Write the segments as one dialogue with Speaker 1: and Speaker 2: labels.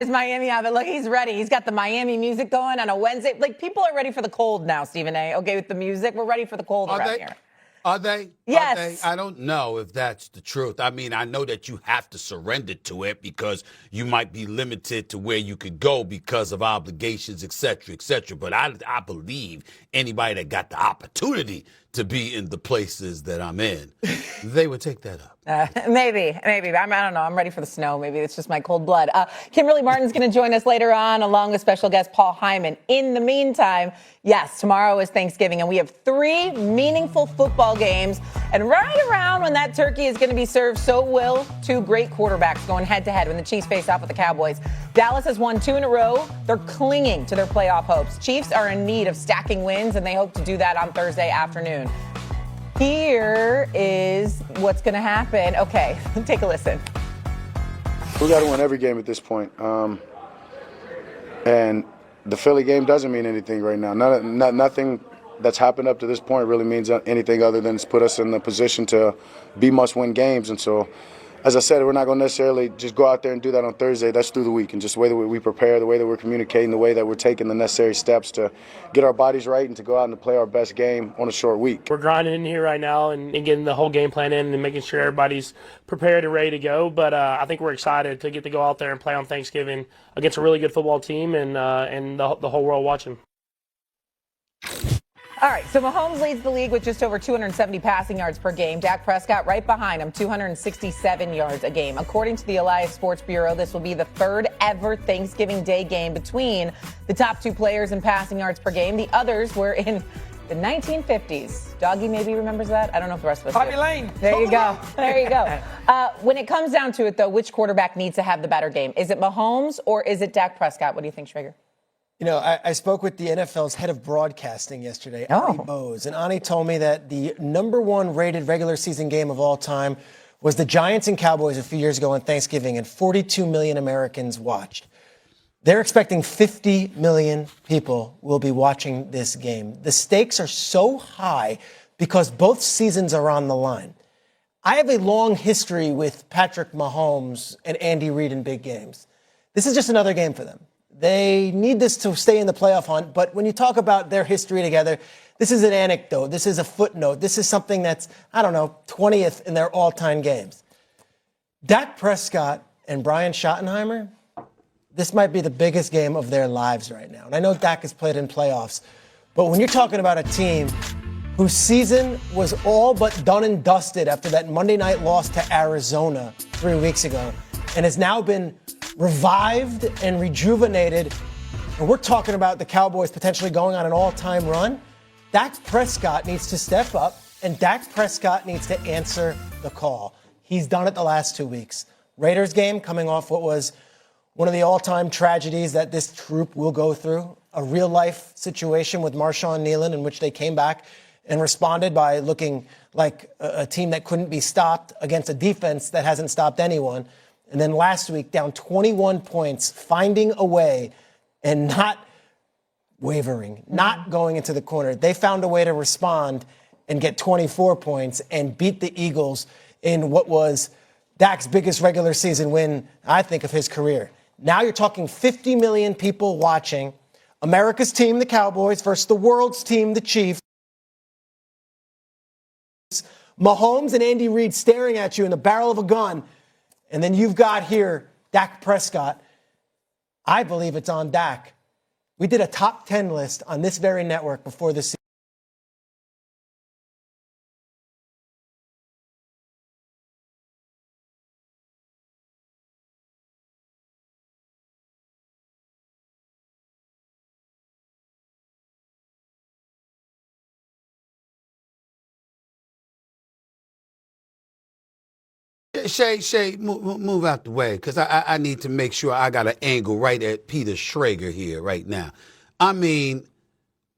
Speaker 1: Miami have it. Look, he's ready. He's got the Miami music going on a Wednesday. Like, people are ready for the cold now, Stephen A. Okay, with the music, we're ready for the cold around here.
Speaker 2: Are they?
Speaker 1: Yes.
Speaker 2: Are they? I don't know if that's the truth. I mean, I know that you have to surrender to it because you might be limited to where you could go because of obligations, et cetera, et cetera. But I believe anybody that got the opportunity to be in the places that I'm in, they would take that up.
Speaker 1: Maybe. I don't know. I'm ready for the snow. Maybe it's just my cold blood. Kimberly Martin's going to join us later on, along with special guest Paul Hyman. In the meantime, yes, tomorrow is Thanksgiving, and we have 3 meaningful football games. And right around when that turkey is going to be served, so will 2 great quarterbacks going head-to-head when the Chiefs face off with the Cowboys. Dallas has won 2 in a row. They're clinging to their playoff hopes. Chiefs are in need of stacking wins, and they hope to do that on Thursday afternoon. Here is what's going to happen. Okay, take a listen.
Speaker 3: We got to win every game at this point. And the Philly game doesn't mean anything right now. Nothing that's happened up to this point really means anything other than it's put us in the position to be must-win games. And so, as I said, we're not going to necessarily just go out there and do that on Thursday. That's through the week. And just the way that we prepare, the way that we're communicating, the way that we're taking the necessary steps to get our bodies right and to go out and to play our best game on a short week.
Speaker 4: We're grinding in here right now and getting the whole game plan in and making sure everybody's prepared and ready to go. But I think we're excited to get to go out there and play on Thanksgiving against a really good football team and the whole world watching.
Speaker 1: All right, so Mahomes leads the league with just over 270 passing yards per game. Dak Prescott right behind him, 267 yards a game. According to the Elias Sports Bureau, this will be the 3rd ever Thanksgiving Day game between the top 2 players in passing yards per game. The others were in the 1950s. Doggy maybe remembers that. I don't know if the rest of us
Speaker 5: Bobby
Speaker 1: do.
Speaker 5: Lane.
Speaker 1: There you go. There you go. When it comes down to it, though, which quarterback needs to have the better game? Is it Mahomes or is it Dak Prescott? What do you think, Schrager?
Speaker 5: You know, I spoke with the NFL's head of broadcasting yesterday, Ani Bose, and Ani told me that the #1 rated regular season game of all time was the Giants and Cowboys a few years ago on Thanksgiving, and 42 million Americans watched. They're expecting 50 million people will be watching this game. The stakes are so high because both seasons are on the line. I have a long history with Patrick Mahomes and Andy Reid in big games. This is just another game for them. They need this to stay in the playoff hunt, but when you talk about their history together, this is an anecdote. This is a footnote. This is something that's, 20th in their all-time games. Dak Prescott and Brian Schottenheimer, this might be the biggest game of their lives right now. And I know Dak has played in playoffs, but when you're talking about a team whose season was all but done and dusted after that Monday night loss to Arizona 3 weeks ago, and has now been revived and rejuvenated, and we're talking about the Cowboys potentially going on an all-time run, Dak Prescott needs to step up, and Dak Prescott needs to answer the call. He's done it the last 2 weeks. Raiders game coming off what was one of the all-time tragedies that this troop will go through, a real-life situation with Marshawn Nealon in which they came back and responded by looking like a team that couldn't be stopped against a defense that hasn't stopped anyone. And then last week, down 21 points, finding a way and not wavering, not going into the corner. They found a way to respond and get 24 points and beat the Eagles in what was Dak's biggest regular season win, I think, of his career. Now you're talking 50 million people watching. America's team, the Cowboys, versus the world's team, the Chiefs. Mahomes and Andy Reid staring at you in the barrel of a gun. And then you've got here Dak Prescott. I believe it's on Dak. We did a top 10 list on this very network before the season.
Speaker 2: Shay, move out the way, because I need to make sure I got an angle right at Peter Schrager here right now. I mean,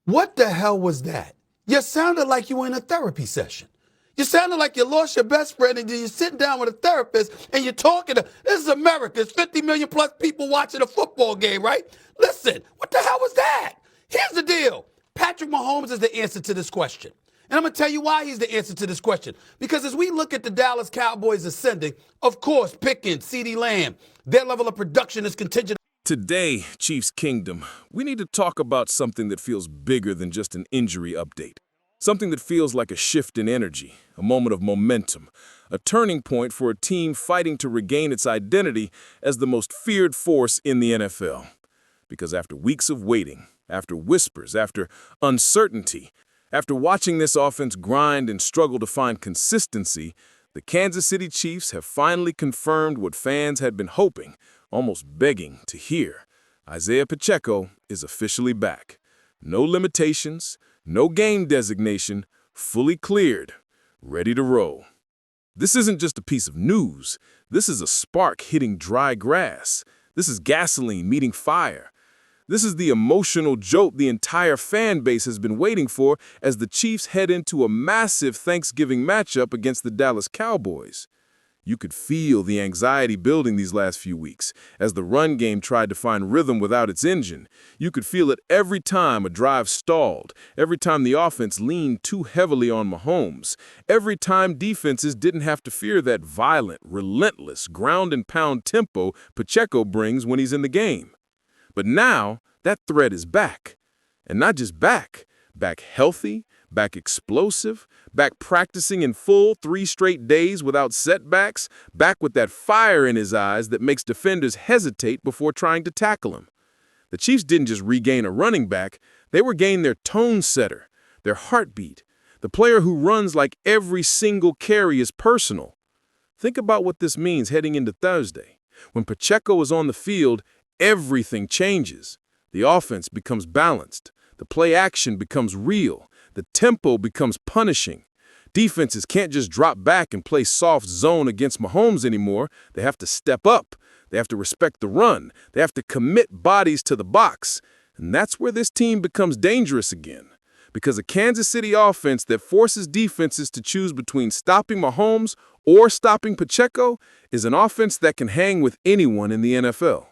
Speaker 2: what the hell was that? You sounded like you were in a therapy session. You sounded like you lost your best friend and you're sitting down with a therapist and you're talking to, this is America. There's 50 million plus people watching a football game, right? Listen, what the hell was that? Here's the deal. Patrick Mahomes is the answer to this question. And I'm going to tell you why he's the answer to this question. Because as we look at the Dallas Cowboys ascending, of course, Pickens, CeeDee Lamb, their level of production is contingent
Speaker 6: Today, Chiefs Kingdom, we need to talk about something that feels bigger than just an injury update. Something that feels like a shift in energy, a moment of momentum, a turning point for a team fighting to regain its identity as the most feared force in the NFL. Because after weeks of waiting, after whispers, after uncertainty, after watching this offense grind and struggle to find consistency, the Kansas City Chiefs have finally confirmed what fans had been hoping, almost begging to hear. Isiah Pacheco is officially back. No limitations, no game designation, fully cleared, ready to roll. This isn't just a piece of news. This is a spark hitting dry grass. This is gasoline meeting fire. This is the emotional jolt the entire fan base has been waiting for as the Chiefs head into a massive Thanksgiving matchup against the Dallas Cowboys. You could feel the anxiety building these last few weeks as the run game tried to find rhythm without its engine. You could feel it every time a drive stalled, every time the offense leaned too heavily on Mahomes, every time defenses didn't have to fear that violent, relentless, ground-and-pound tempo Pacheco brings when he's in the game. But now, that threat is back. And not just back healthy, back explosive, back practicing in full 3 straight days without setbacks, back with that fire in his eyes that makes defenders hesitate before trying to tackle him. The Chiefs didn't just regain a running back, they regained their tone setter, their heartbeat, the player who runs like every single carry is personal. Think about what this means heading into Thursday. When Pacheco is on the field, everything changes. The offense becomes balanced. The play action becomes real. The tempo becomes punishing. Defenses can't just drop back and play soft zone against Mahomes anymore. They have to step up. They have to respect the run. They have to commit bodies to the box. And that's where this team becomes dangerous again. Because a Kansas City offense that forces defenses to choose between stopping Mahomes or stopping Pacheco is an offense that can hang with anyone in the NFL.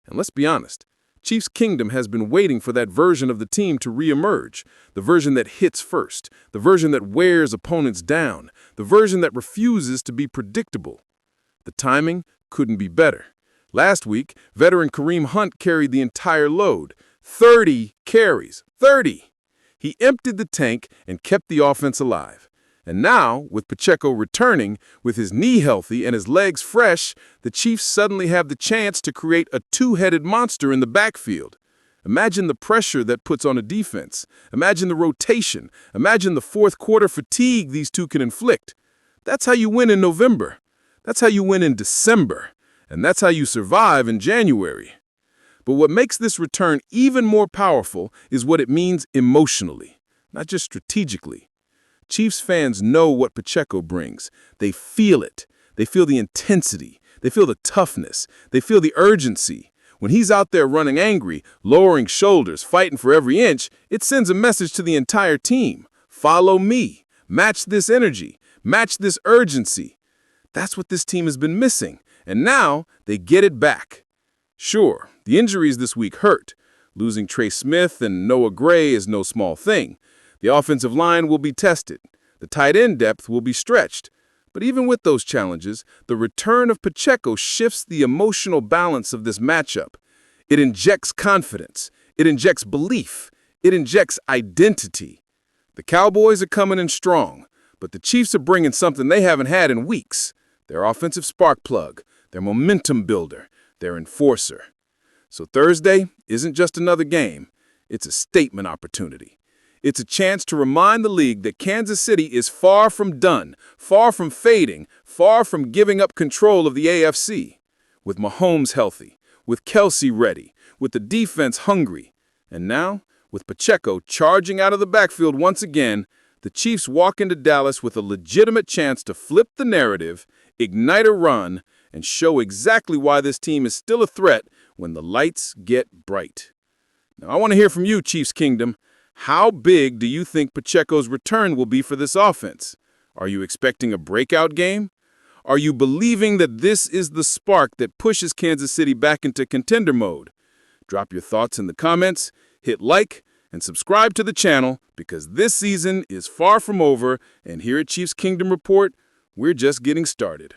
Speaker 6: And let's be honest, Chiefs Kingdom has been waiting for that version of the team to reemerge, the version that hits first, the version that wears opponents down, the version that refuses to be predictable. The timing couldn't be better. Last week, veteran Kareem Hunt carried the entire load, 30 carries, 30. He emptied the tank and kept the offense alive. And now, with Pacheco returning, with his knee healthy and his legs fresh, the Chiefs suddenly have the chance to create a two-headed monster in the backfield. Imagine the pressure that puts on a defense. Imagine the rotation. Imagine the fourth quarter fatigue these two can inflict. That's how you win in November. That's how you win in December. And that's how you survive in January. But what makes this return even more powerful is what it means emotionally, not just strategically. Chiefs fans know what Pacheco brings. They feel it. They feel the intensity. They feel the toughness. They feel the urgency. When he's out there running angry, lowering shoulders, fighting for every inch, it sends a message to the entire team. Follow me. Match this energy. Match this urgency. That's what this team has been missing. And now they get it back. Sure, the injuries this week hurt. Losing Trey Smith and Noah Gray is no small thing. The offensive line will be tested. The tight end depth will be stretched. But even with those challenges, the return of Pacheco shifts the emotional balance of this matchup. It injects confidence. It injects belief. It injects identity. The Cowboys are coming in strong, but the Chiefs are bringing something they haven't had in weeks. Their offensive spark plug, their momentum builder, their enforcer. So Thursday isn't just another game. It's a statement opportunity. It's a chance to remind the league that Kansas City is far from done, far from fading, far from giving up control of the AFC. With Mahomes healthy, with Kelce ready, with the defense hungry, and now, with Pacheco charging out of the backfield once again, the Chiefs walk into Dallas with a legitimate chance to flip the narrative, ignite a run, and show exactly why this team is still a threat when the lights get bright. Now, I want to hear from you, Chiefs Kingdom. How big do you think Pacheco's return will be for this offense? Are you expecting a breakout game? Are you believing that this is the spark that pushes Kansas City back into contender mode? Drop your thoughts in the comments, hit like, and subscribe to the channel because this season is far from over, and here at Chiefs Kingdom Report, we're just getting started.